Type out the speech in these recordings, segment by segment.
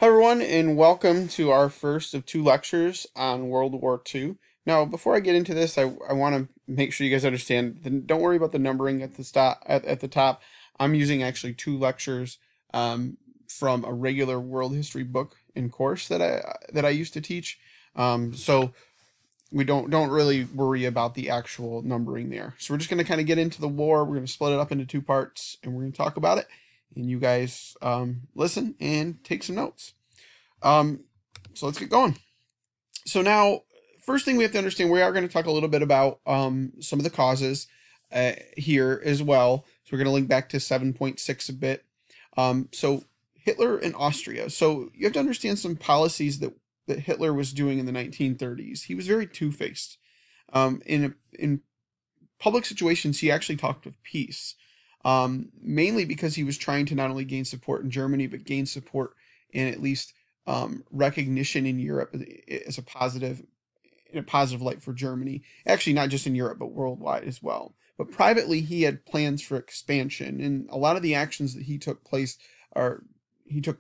Hello, everyone, and welcome to our first of two lectures on World War II. Now, before I get into this, I want to make sure you guys understand. Don't worry about the numbering at the top. I'm using actually two lectures from a regular world history book and course that I used to teach. So we don't really worry about the actual numbering there. So we're just going to kind of get into the war. We're going to split it up into two parts, and we're going to talk about it. And you guys listen and take some notes. Um, so let's get going. So now, first thing we have to understand, we are going to talk a little bit about some of the causes here as well. So we're going to link back to 7.6 a bit. So Hitler and Austria. So you have to understand some policies that Hitler was doing in the 1930s. He was very two-faced. In public situations, he actually talked of peace, mainly because he was trying to not only gain support in Germany, but gain support in at least recognition in Europe as in a positive light for Germany. Actually, not just in Europe, but worldwide as well. But privately, he had plans for expansion, and a lot of the actions that he took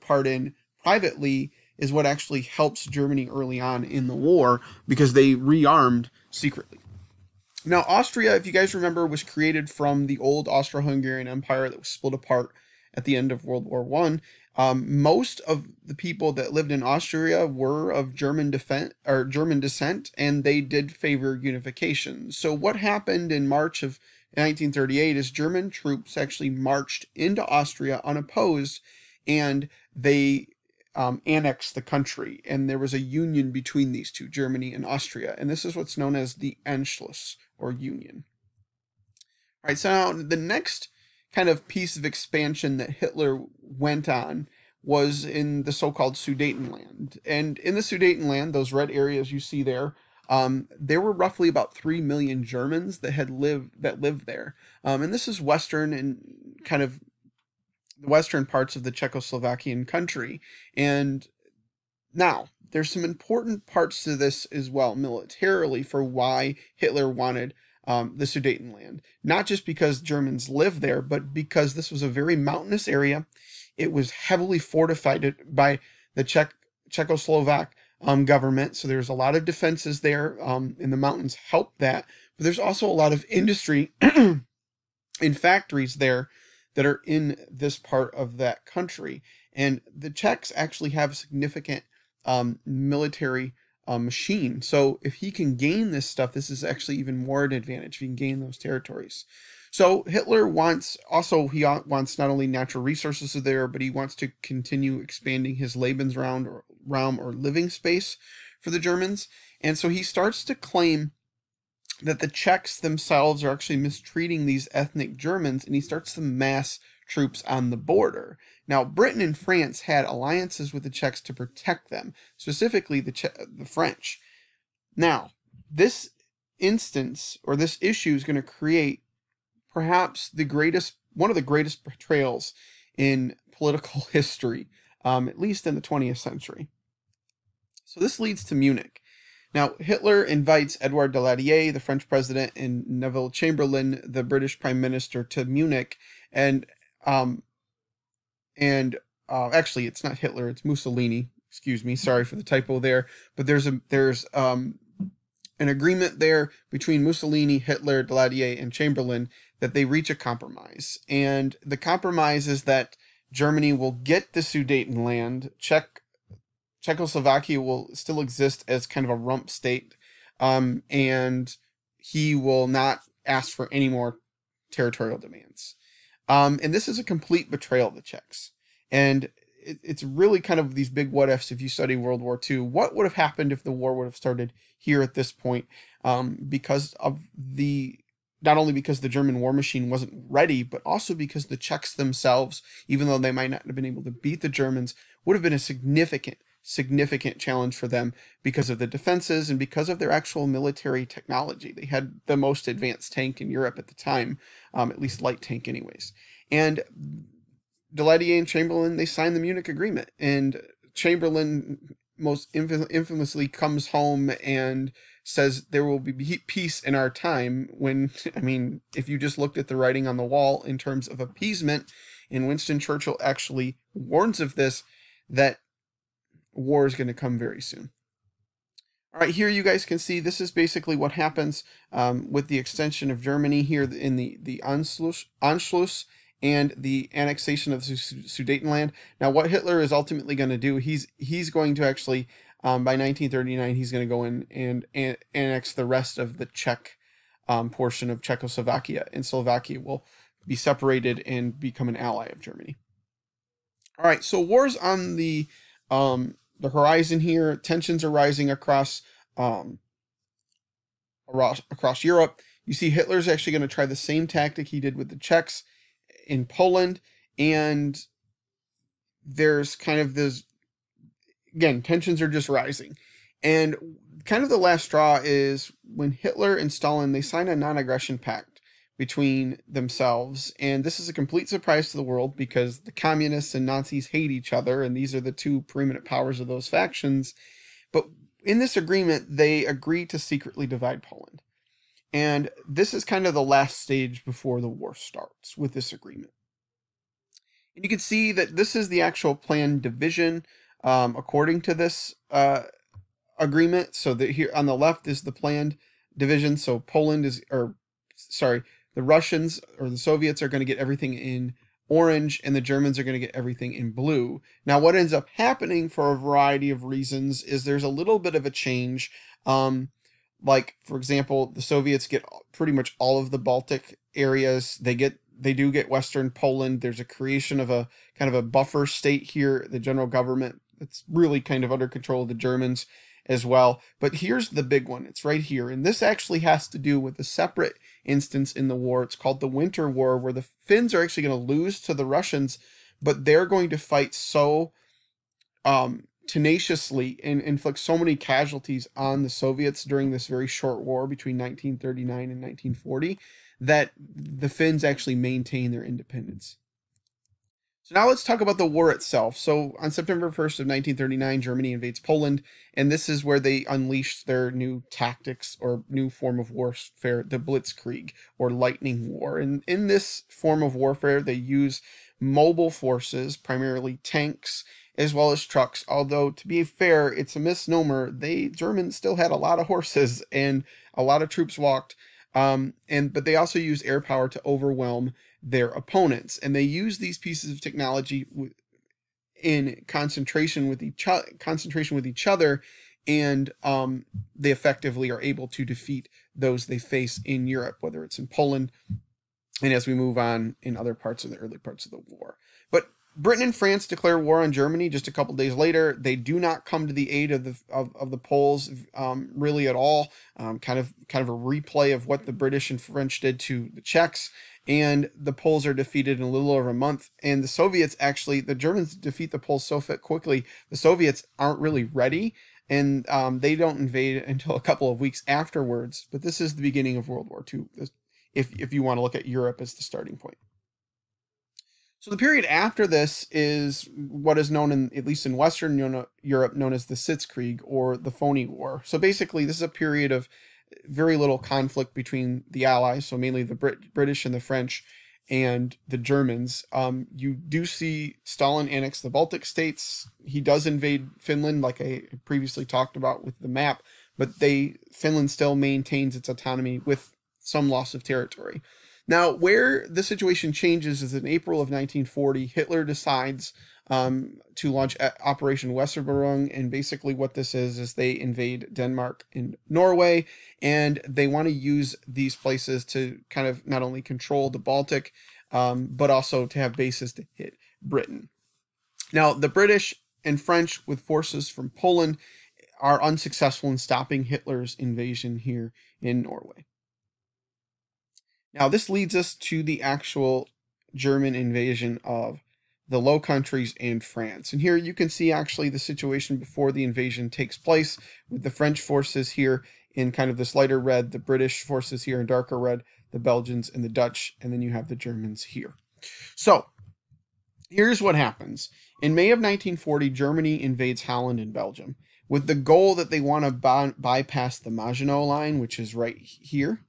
part in privately is what actually helps Germany early on in the war because they rearmed secretly. Now, Austria, if you guys remember, was created from the old Austro-Hungarian Empire that was split apart at the end of World War One. Most of the people that lived in Austria were of German descent, and they did favor unification. So what happened in March of 1938 is German troops actually marched into Austria unopposed, and they annexed the country, and there was a union between these two, Germany and Austria, and this is what's known as the Anschluss, or union. All right, so now the next kind of piece of expansion that Hitler went on was in the so-called Sudetenland. And in the Sudetenland, those red areas you see there were roughly about 3 million Germans that lived there. And this is western and kind of the western parts of the Czechoslovakian country. And now, there's some important parts to this as well, militarily, for why Hitler wanted the Sudetenland. Not just because Germans lived there, but because this was a very mountainous area. It was heavily fortified by the Czechoslovak government, so there's a lot of defenses there, and the mountains help that. But there's also a lot of industry and factories there that are in this part of that country. And the Czechs actually have a significant military machine. So if he can gain this stuff, this is actually even more an advantage if he can gain those territories. So Hitler wants not only natural resources there, but he wants to continue expanding his Lebensraum or living space for the Germans. And so he starts to claim that the Czechs themselves are actually mistreating these ethnic Germans, and he starts to mass troops on the border. Now, Britain and France had alliances with the Czechs to protect them, specifically the French. Now, this instance or this issue is going to create perhaps one of the greatest betrayals in political history, at least in the 20th century. So this leads to Munich. Now, Hitler invites Edouard Daladier, the French president, and Neville Chamberlain, the British prime minister, to Munich, and actually, it's not Hitler, it's Mussolini. Excuse me, sorry for the typo there. But there's an agreement there between Mussolini, Hitler, Daladier, and Chamberlain that they reach a compromise. And the compromise is that Germany will get the Sudetenland, Czechoslovakia will still exist as kind of a rump state, and he will not ask for any more territorial demands. And this is a complete betrayal of the Czechs. And it's really kind of these big what ifs if you study World War II. What would have happened if the war would have started here at this point? Because of not only because the German war machine wasn't ready, but also because the Czechs themselves, even though they might not have been able to beat the Germans, would have been a significant challenge for them because of the defenses and because of their actual military technology. They had the most advanced tank in Europe at the time, at least light tank anyways. And Daladier and Chamberlain, they signed the Munich Agreement, and Chamberlain most infamously comes home and says there will be peace in our time when, I mean, if you just looked at the writing on the wall in terms of appeasement, and Winston Churchill actually warns of this, that war is going to come very soon. All right, here you guys can see this is basically what happens with the extension of Germany here in the Anschluss and the annexation of the Sudetenland. Now, what Hitler is ultimately going to do, he's going to actually, by 1939, he's going to go in and annex the rest of the Czech portion of Czechoslovakia, and Slovakia will be separated and become an ally of Germany. All right, so wars on the horizon here. Tensions are rising um, across Europe. You see, Hitler's actually going to try the same tactic he did with the Czechs in Poland, and there's kind of this, again, tensions are just rising. And kind of the last straw is when Hitler and Stalin, they sign a non-aggression pact between themselves, and this is a complete surprise to the world because the communists and Nazis hate each other, and these are the two preeminent powers of those factions. But in this agreement, they agree to secretly divide Poland. And this is kind of the last stage before the war starts with this agreement. And you can see that this is the actual planned division according to this agreement. So that here on the left is the planned division. So Poland is, or sorry, the Russians or the Soviets are going to get everything in orange, and the Germans are going to get everything in blue. Now, what ends up happening for a variety of reasons is there's a little bit of a change. Like, for example, the Soviets get pretty much all of the Baltic areas. They do get Western Poland. There's a creation of a kind of a buffer state here, the general government that's really kind of under control of the Germans as well. But here's the big one. It's right here. And this actually has to do with a separate instance in the war. It's called the Winter War, where the Finns are actually going to lose to the Russians, but they're going to fight so tenaciously and inflict so many casualties on the Soviets during this very short war between 1939 and 1940 that the Finns actually maintain their independence. So now let's talk about the war itself. So on September 1st of 1939, Germany invades Poland, and this is where they unleashed their new tactics or new form of warfare, the Blitzkrieg or lightning war. And in this form of warfare, they use mobile forces, primarily tanks, as well as trucks. Although, to be fair, it's a misnomer. Germans still had a lot of horses and a lot of troops walked. But they also use air power to overwhelm their opponents, and they use these pieces of technology in concentration with each other, and they effectively are able to defeat those they face in Europe, whether it's in Poland and as we move on in other parts of the early parts of the war. But Britain and France declare war on Germany just a couple days later. They do not come to the aid of the Poles really at all. Kind of a replay of what the British and French did to the Czechs, and the Poles are defeated in a little over a month. And the Soviets the Germans defeat the Poles so quickly. The Soviets aren't really ready, and they don't invade until a couple of weeks afterwards. But this is the beginning of World War II, if you want to look at Europe as the starting point. So the period after this is what is known, at least in Western Europe, known as the Sitzkrieg or the Phony War. So basically, this is a period of very little conflict between the Allies, so mainly the British and the French and the Germans. You do see Stalin annex the Baltic states. He does invade Finland, like I previously talked about with the map, but Finland still maintains its autonomy with some loss of territory. Now, where the situation changes is in April of 1940, Hitler decides to launch Operation Weserberung, and basically what this is they invade Denmark and Norway, and they want to use these places to kind of not only control the Baltic, but also to have bases to hit Britain. Now, the British and French, with forces from Poland, are unsuccessful in stopping Hitler's invasion here in Norway. Now, this leads us to the actual German invasion of the Low Countries and France. And here you can see actually the situation before the invasion takes place, with the French forces here in kind of this lighter red, the British forces here in darker red, the Belgians and the Dutch, and then you have the Germans here. So here's what happens. In May of 1940, Germany invades Holland and Belgium with the goal that they want to bypass the Maginot Line, which is right here.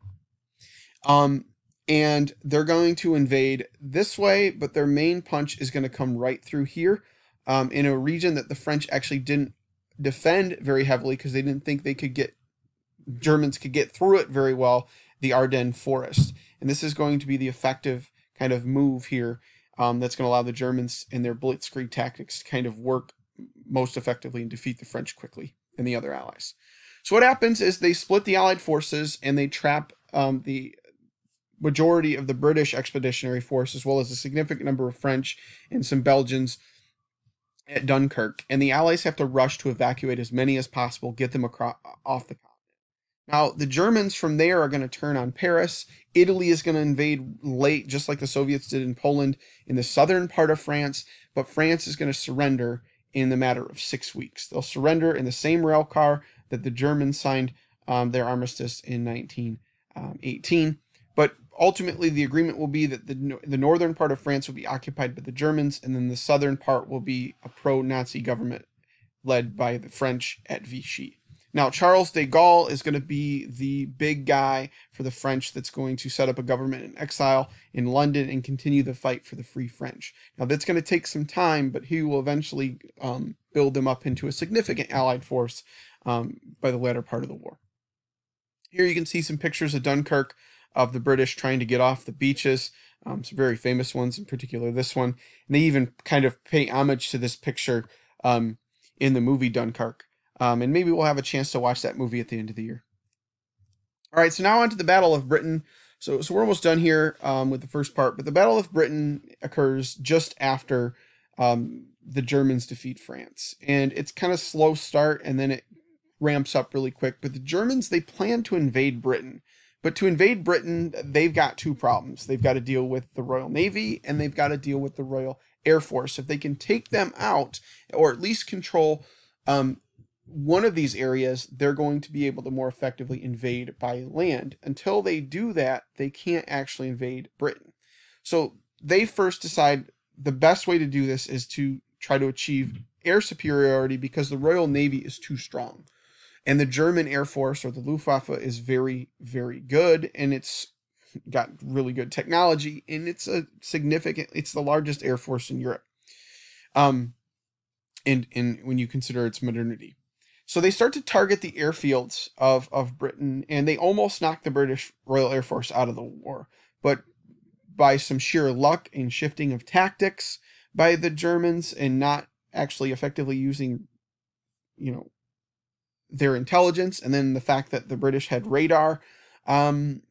And they're going to invade this way, but their main punch is going to come right through here, in a region that the French actually didn't defend very heavily because they didn't think Germans could get through it very well, the Ardennes forest. And this is going to be the effective kind of move here, that's going to allow the Germans and their blitzkrieg tactics to kind of work most effectively and defeat the French quickly and the other allies. So what happens is they split the Allied forces and they trap the majority of the British expeditionary force, as well as a significant number of French and some Belgians at Dunkirk. And the Allies have to rush to evacuate as many as possible, get them off the continent. Now, the Germans from there are going to turn on Paris. Italy is going to invade late, just like the Soviets did in Poland, in the southern part of France. But France is going to surrender in the matter of 6 weeks. They'll surrender in the same rail car that the Germans signed their armistice in 1918. But ultimately, the agreement will be that the northern part of France will be occupied by the Germans, and then the southern part will be a pro-Nazi government led by the French at Vichy. Now, Charles de Gaulle is going to be the big guy for the French that's going to set up a government in exile in London and continue the fight for the Free French. Now, that's going to take some time, but he will eventually build them up into a significant Allied force by the latter part of the war. Here you can see some pictures of Dunkirk, of the British trying to get off the beaches, some very famous ones, in particular this one. And they even kind of pay homage to this picture in the movie Dunkirk. And maybe we'll have a chance to watch that movie at the end of the year. All right, so now on to the Battle of Britain. So we're almost done here with the first part, but the Battle of Britain occurs just after the Germans defeat France. And it's kind of slow start, and then it ramps up really quick. But the Germans, they plan to invade Britain. But to invade Britain, they've got two problems. They've got to deal with the Royal Navy, and they've got to deal with the Royal Air Force. If they can take them out, or at least control one of these areas, they're going to be able to more effectively invade by land. Until they do that, they can't actually invade Britain. So they first decide the best way to do this is to try to achieve air superiority because the Royal Navy is too strong. And the German Air Force, or the Luftwaffe, is very, very good, and it's got really good technology, and it's the largest air force in Europe. And when you consider its modernity. So they start to target the airfields of Britain, and they almost knock the British Royal Air Force out of the war. But by some sheer luck and shifting of tactics by the Germans and not actually effectively using, their intelligence, and then the fact that the British had radar, and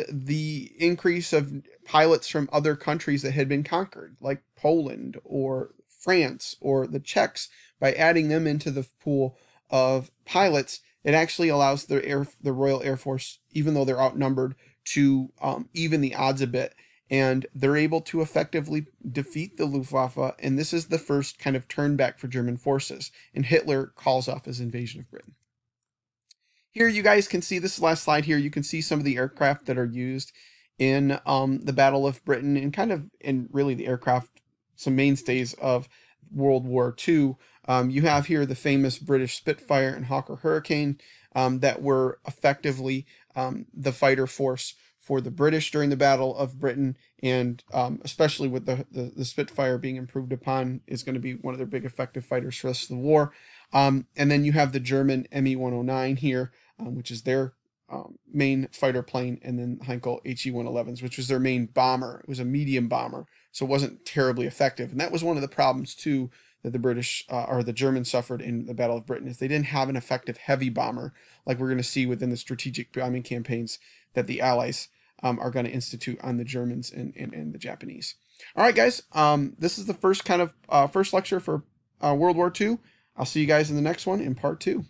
the increase of pilots from other countries that had been conquered, like Poland or France or the Czechs, by adding them into the pool of pilots, it actually allows the Royal Air Force, even though they're outnumbered, to even the odds a bit. And they're able to effectively defeat the Luftwaffe, and this is the first kind of turn back for German forces, and Hitler calls off his invasion of Britain. Here you guys can see, this last slide here, you can see some of the aircraft that are used in the Battle of Britain, and really the aircraft, some mainstays of World War II. You have here the famous British Spitfire and Hawker Hurricane that were effectively the fighter force for the British during the Battle of Britain, and especially with the Spitfire being improved upon, is going to be one of their big effective fighters for the rest of the war. And then you have the German Me-109 here, which is their main fighter plane, and then Heinkel He-111s, which was their main bomber. It was a medium bomber, so it wasn't terribly effective. And that was one of the problems, too, that the British or the Germans suffered in the Battle of Britain, is they didn't have an effective heavy bomber like we're going to see within the strategic bombing campaigns that the Allies are going to institute on the Germans and the Japanese. All right, guys, this is the first lecture for World War II. I'll see you guys in the next one in part 2.